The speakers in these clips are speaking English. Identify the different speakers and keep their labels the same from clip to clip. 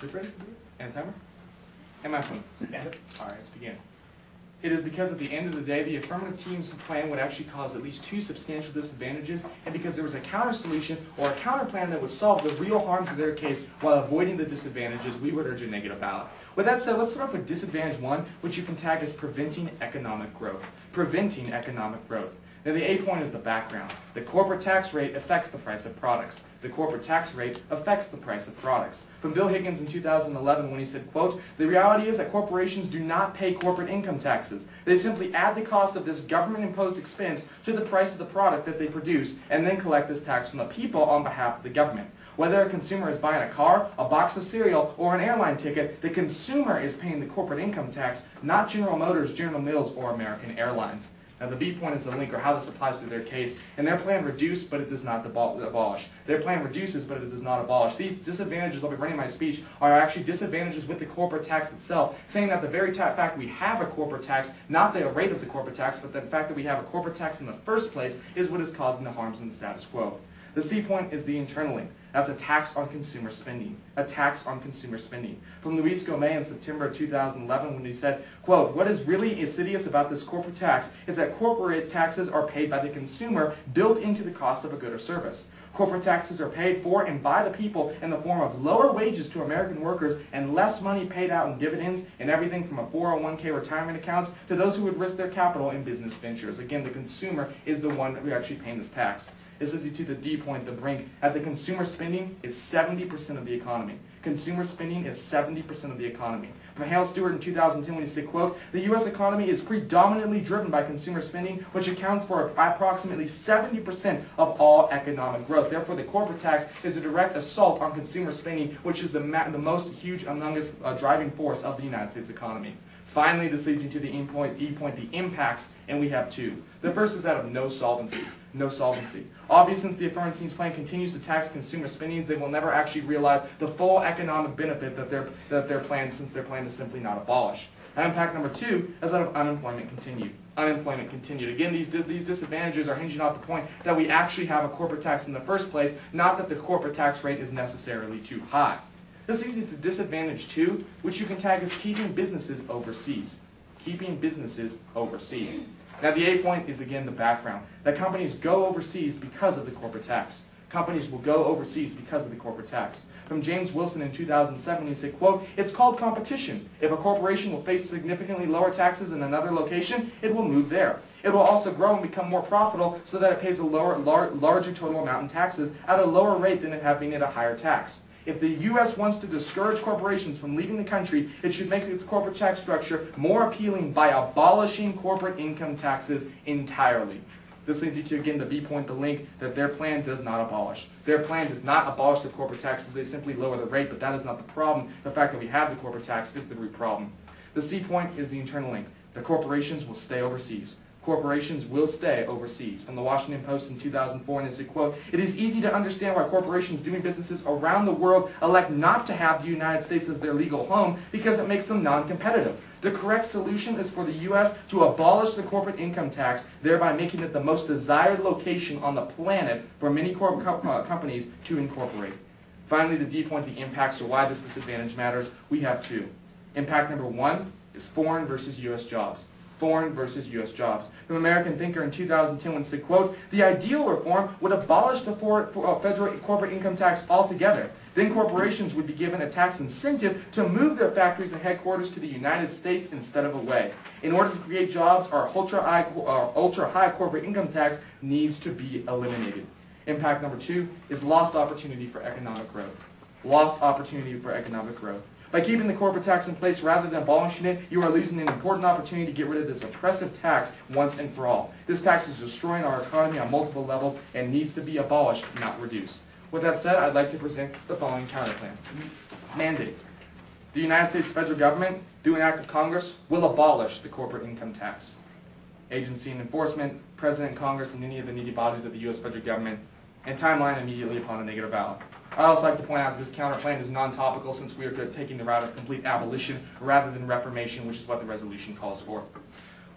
Speaker 1: Click ready? And timer? And my points. Alright, let's begin. It is because at the end of the day, the affirmative team's plan would actually cause at least 2 substantial disadvantages, and because there was a counter solution or a counter plan that would solve the real harms of their case while avoiding the disadvantages, we would urge a negative ballot. With that said, let's start off with disadvantage 1, which you can tag as preventing economic growth. Preventing economic growth. Now the A point is the background. The corporate tax rate affects the price of products. The corporate tax rate affects the price of products. From Bill Higgins in 2011 when he said, quote, "The reality is that corporations do not pay corporate income taxes. They simply add the cost of this government-imposed expense to the price of the product that they produce and then collect this tax from the people on behalf of the government. Whether a consumer is buying a car, a box of cereal, or an airline ticket, the consumer is paying the corporate income tax, not General Motors, General Mills, or American Airlines." Now the B point is the link, or how this applies to their case, and their plan reduces, but it does not abolish. Their plan reduces, but it does not abolish. These disadvantages, I'll be running my speech, are actually disadvantages with the corporate tax itself, saying that the very fact we have a corporate tax, not the rate of the corporate tax, but the fact that we have a corporate tax in the first place is what is causing the harms in the status quo. The C point is the internal link. That's a tax on consumer spending. A tax on consumer spending. From Luis Gomez in September of 2011 when he said, quote, "What is really insidious about this corporate tax is that corporate taxes are paid by the consumer built into the cost of a good or service. Corporate taxes are paid for and by the people in the form of lower wages to American workers and less money paid out in dividends and everything from a 401k retirement accounts to those who would risk their capital in business ventures." Again, the consumer is the one who actually paying this tax. This is to the D point, the brink. At the consumer spending is 70% of the economy. Consumer spending is 70% of the economy. From Hale Stewart in 2010 when he said, quote, "The U.S. economy is predominantly driven by consumer spending, which accounts for approximately 70% of all economic growth. Therefore, the corporate tax is a direct assault on consumer spending, which is the most huge among us driving force of the United States economy." Finally, this leads me to the E point, the impacts, and we have 2. The first is that of no solvency. No solvency. Obviously, since the affirmative team's plan continues to tax consumer spending, they will never actually realize the full economic benefit that their plan, since their plan is simply not abolished. And impact number 2 is that of unemployment continued. Unemployment continued. Again, these disadvantages are hinging off the point that we actually have a corporate tax in the first place, not that the corporate tax rate is necessarily too high. This leads to disadvantage 2, which you can tag as keeping businesses overseas. Keeping businesses overseas. Now the A point is again the background, that companies go overseas because of the corporate tax. Companies will go overseas because of the corporate tax. From James Wilson in 2007, he said, quote, "It's called competition. If a corporation will face significantly lower taxes in another location, it will move there. It will also grow and become more profitable so that it pays a larger total amount in taxes at a lower rate than it had been at a higher tax. If the U.S. wants to discourage corporations from leaving the country, it should make its corporate tax structure more appealing by abolishing corporate income taxes entirely." This leads you to, again, the B point, the link, that their plan does not abolish. Their plan does not abolish the corporate taxes. They simply lower the rate, but that is not the problem. The fact that we have the corporate tax is the root problem. The C point is the internal link. The corporations will stay overseas. Corporations will stay overseas. From the Washington Post in 2004, and it said, quote, "It is easy to understand why corporations doing businesses around the world elect not to have the United States as their legal home because it makes them non-competitive. The correct solution is for the U.S. to abolish the corporate income tax, thereby making it the most desired location on the planet for many companies to incorporate." Finally, the D point, the impacts, or why this disadvantage matters, we have 2. Impact number 1 is foreign versus U.S. jobs. Foreign versus U.S. jobs. From American Thinker in 2010 when said, quote, "The ideal reform would abolish the federal corporate income tax altogether. Then corporations would be given a tax incentive to move their factories and headquarters to the United States instead of away. In order to create jobs, our ultra-high corporate income tax needs to be eliminated." Impact number 2 is lost opportunity for economic growth. Lost opportunity for economic growth. By keeping the corporate tax in place rather than abolishing it, you are losing an important opportunity to get rid of this oppressive tax once and for all. This tax is destroying our economy on multiple levels and needs to be abolished, not reduced. With that said, I'd like to present the following counterplan. Mandate. The United States federal government, through an act of Congress, will abolish the corporate income tax. Agency and enforcement, President, Congress, and any of the needy bodies of the U.S. federal government, and timeline immediately upon a negative ballot. I'd also like to point out that this counterplan is non-topical since we are taking the route of complete abolition rather than reformation, which is what the resolution calls for.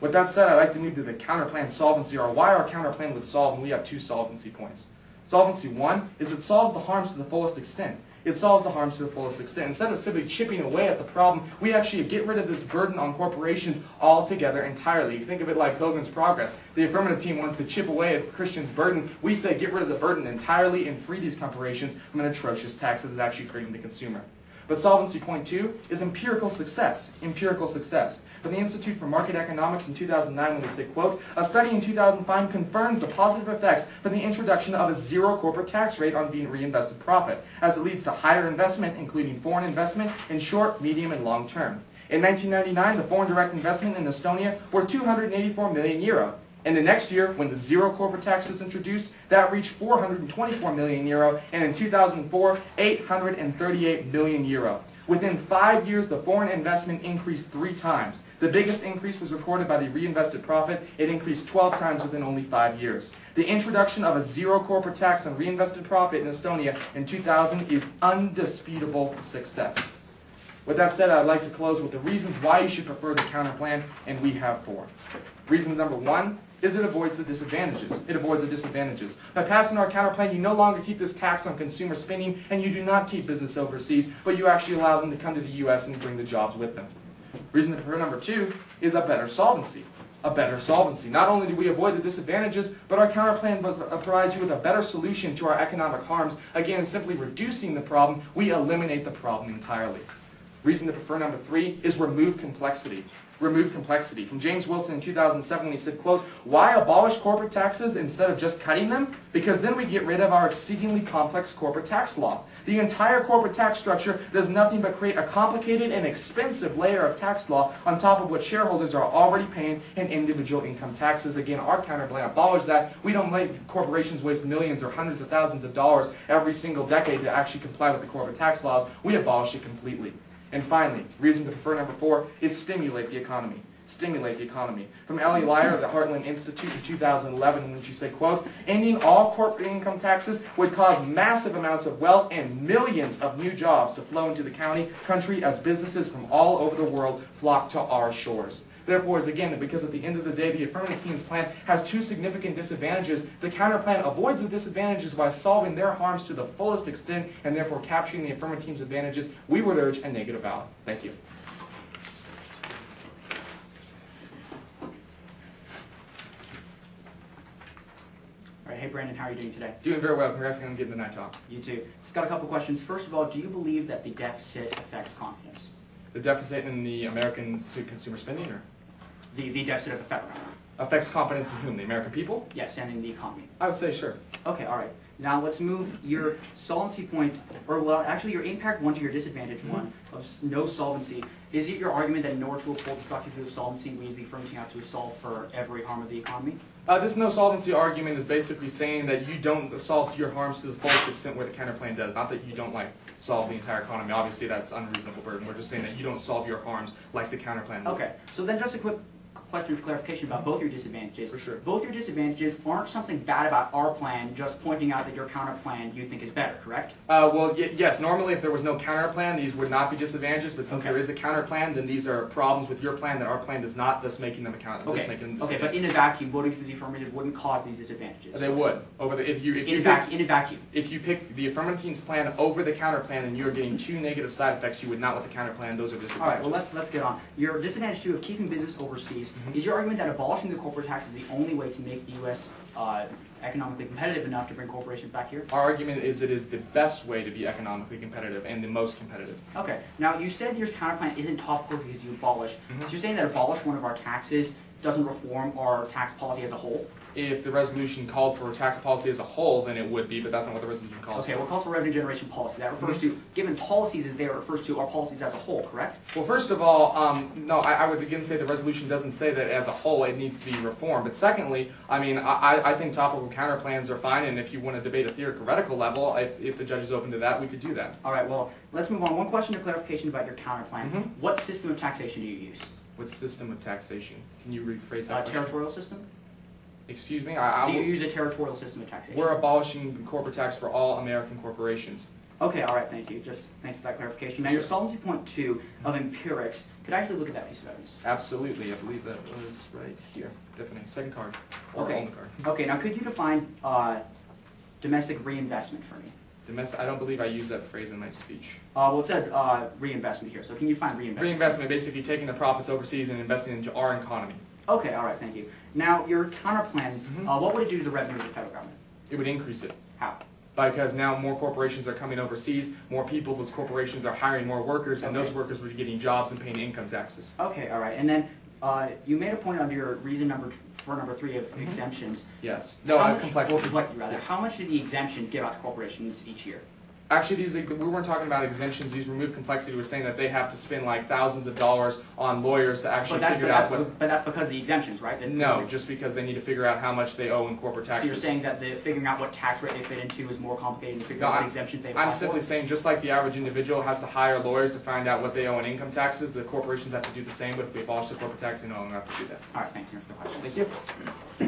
Speaker 1: With that said, I'd like to move to the counterplan solvency, or why our counterplan would solve, and we have 2 solvency points. Solvency 1 is it solves the harms to the fullest extent. It solves the harms to the fullest extent. Instead of simply chipping away at the problem, we actually get rid of this burden on corporations altogether entirely. Think of it like Pilgrim's Progress. The affirmative team wants to chip away at Christians' burden. We say get rid of the burden entirely and free these corporations from an atrocious tax that is actually hurting the consumer. But solvency point 2 is empirical success. Empirical success. From the Institute for Market Economics in 2009, when they say, quote, a study in 2005 confirms the positive effects from the introduction of a zero corporate tax rate on being reinvested profit, as it leads to higher investment, including foreign investment in short, medium, and long term. In 1999, the foreign direct investment in Estonia were 284 million euro. And the next year, when the zero corporate tax was introduced, that reached 424 million euro, and in 2004, 838 million euro. Within 5 years, the foreign investment increased 3 times. The biggest increase was recorded by the reinvested profit. It increased 12 times within only 5 years. The introduction of a zero corporate tax on reinvested profit in Estonia in 2000 is undisputable success. With that said, I'd like to close with the reasons why you should prefer the counter plan, and we have 4. Reason number 1 is it avoids the disadvantages. It avoids the disadvantages. By passing our counter plan, you no longer keep this tax on consumer spending, and you do not keep business overseas, but you actually allow them to come to the U.S. and bring the jobs with them. Reason to prefer number 2 is a better solvency. A better solvency. Not only do we avoid the disadvantages, but our counter plan provides you with a better solution to our economic harms. Again, simply reducing the problem, we eliminate the problem entirely. Reason to prefer number 3 is remove complexity. Remove complexity. From James Wilson in 2007 when he said, quote, why abolish corporate taxes instead of just cutting them? Because then we get rid of our exceedingly complex corporate tax law. The entire corporate tax structure does nothing but create a complicated and expensive layer of tax law on top of what shareholders are already paying in individual income taxes. Again, our counter plan abolishes that. We don't let corporations waste millions or hundreds of thousands of dollars every single decade to actually comply with the corporate tax laws. We abolish it completely. And finally, reason to prefer number 4 is stimulate the economy. Stimulate the economy. From Ellie Lyer of the Heartland Institute in 2011, when she said, quote, ending all corporate income taxes would cause massive amounts of wealth and millions of new jobs to flow into the country as businesses from all over the world flock to our shores. Therefore, again, because at the end of the day, the affirmative team's plan has 2 significant disadvantages. The counter plan avoids the disadvantages by solving their harms to the fullest extent and therefore capturing the affirmative team's advantages. We would urge a negative ballot. Thank you.
Speaker 2: All right, hey Brandon, how are you doing today?
Speaker 1: Doing very well. Congrats on getting the NITOC.
Speaker 2: You too. Just got a couple questions. First of all, do you believe that the deficit affects confidence?
Speaker 1: The deficit in the American consumer spending, or?
Speaker 2: The deficit of the Fed.
Speaker 1: Affects confidence in whom? The American people?
Speaker 2: Yes, and in the economy.
Speaker 1: I would say sure.
Speaker 2: Okay, all right. Now let's move your solvency point, or well, actually your impact 1 to your disadvantage 1 of no solvency. Is it your argument that in order to uphold the stochastic of solvency means the affirmative team have to solve for every harm of the economy?
Speaker 1: This no solvency argument is basically saying that you don't solve your harms to the fullest extent where the counter plan does. Not that you don't solve the entire economy. Obviously that's unreasonable burden. We're just saying that you don't solve your harms like the counter plan does.
Speaker 2: Okay, so then just a quick question of clarification about both your disadvantages.
Speaker 1: For sure.
Speaker 2: Both your disadvantages aren't something bad about our plan, just pointing out that your counter plan you think is better, correct?
Speaker 1: Well, yes. Normally, if there was no counter plan, these would not be disadvantages. But since there is a counter plan, then these are problems with your plan that our plan does not, thus making them a counter.
Speaker 2: Okay. Okay, but in a vacuum, voting for the affirmative wouldn't cause these disadvantages.
Speaker 1: They would. In a vacuum. If you pick the affirmative team's plan over the counter plan, and you're getting 2 negative side effects you would not with the counter plan. Those are disadvantages.
Speaker 2: All right. Well, let's get on. Your disadvantage 2 of keeping business overseas is your argument that abolishing the corporate tax is the only way to make the U.S. Economically competitive enough to bring corporations back here?
Speaker 1: Our argument is it is the best way to be economically competitive and the most competitive.
Speaker 2: Okay. Now, you said your counter plan isn't topical because you abolish. So you're saying that abolish one of our taxes doesn't reform our tax policy as a whole?
Speaker 1: If the resolution called for tax policy as a whole, then it would be, but that's not what the resolution calls for.
Speaker 2: Okay, well, it calls for revenue generation policy. That refers to, given policies is there, it refers to our policies as a whole, correct?
Speaker 1: Well, first of all, no, I would again say the resolution doesn't say that as a whole it needs to be reformed. But secondly, I mean, I think topical counter plans are fine, and if you want to debate a theoretical level, if the judge is open to that, we could do that.
Speaker 2: All right, well, let's move on. One question of clarification about your counter plan. What system of taxation do you use?
Speaker 1: What system of taxation? Can you rephrase that?
Speaker 2: Territorial system?
Speaker 1: Excuse me?
Speaker 2: Do you use a territorial system of taxation?
Speaker 1: We're abolishing corporate tax for all American corporations.
Speaker 2: Okay, all right, thank you. Just thanks for that clarification. Now, your solvency point 2 of empirics, could I actually look at that piece of evidence?
Speaker 1: Absolutely. I believe that was right here. Definitely. Second card. Or on the card.
Speaker 2: Okay, now could you define domestic reinvestment for me?
Speaker 1: I don't believe I used that phrase in my speech.
Speaker 2: Well, it said reinvestment here, so can you find reinvestment?
Speaker 1: Reinvestment, basically taking the profits overseas and investing into our economy.
Speaker 2: Okay, all right, thank you. Now, your counterplan, what would it do to the revenue of the federal government?
Speaker 1: It would increase it.
Speaker 2: How?
Speaker 1: Because now more corporations are coming overseas, more people, those corporations are hiring more workers, and those workers would be getting jobs and paying income taxes.
Speaker 2: Okay, all right. And then you made a point under your reason for number 3 of exemptions.
Speaker 1: Yes. No, complexity.
Speaker 2: Or complexity, rather. How much do the exemptions give out to corporations each year?
Speaker 1: Actually, we weren't talking about exemptions. These remove complexity. We're saying that they have to spend like thousands of dollars on lawyers to actually figure out what...
Speaker 2: But that's because of the exemptions, right?
Speaker 1: No, just because they need to figure out how much they owe in corporate taxes.
Speaker 2: So you're saying that figuring out what tax rate they fit into is more complicated than figuring out what exemptions they apply for?
Speaker 1: I'm simply saying just like the average individual has to hire lawyers to find out what they owe in income taxes, the corporations have to do the same, but if we abolish the corporate tax, they no longer have to do that.
Speaker 2: All right, thanks, Senator, for the question.
Speaker 1: Thank you.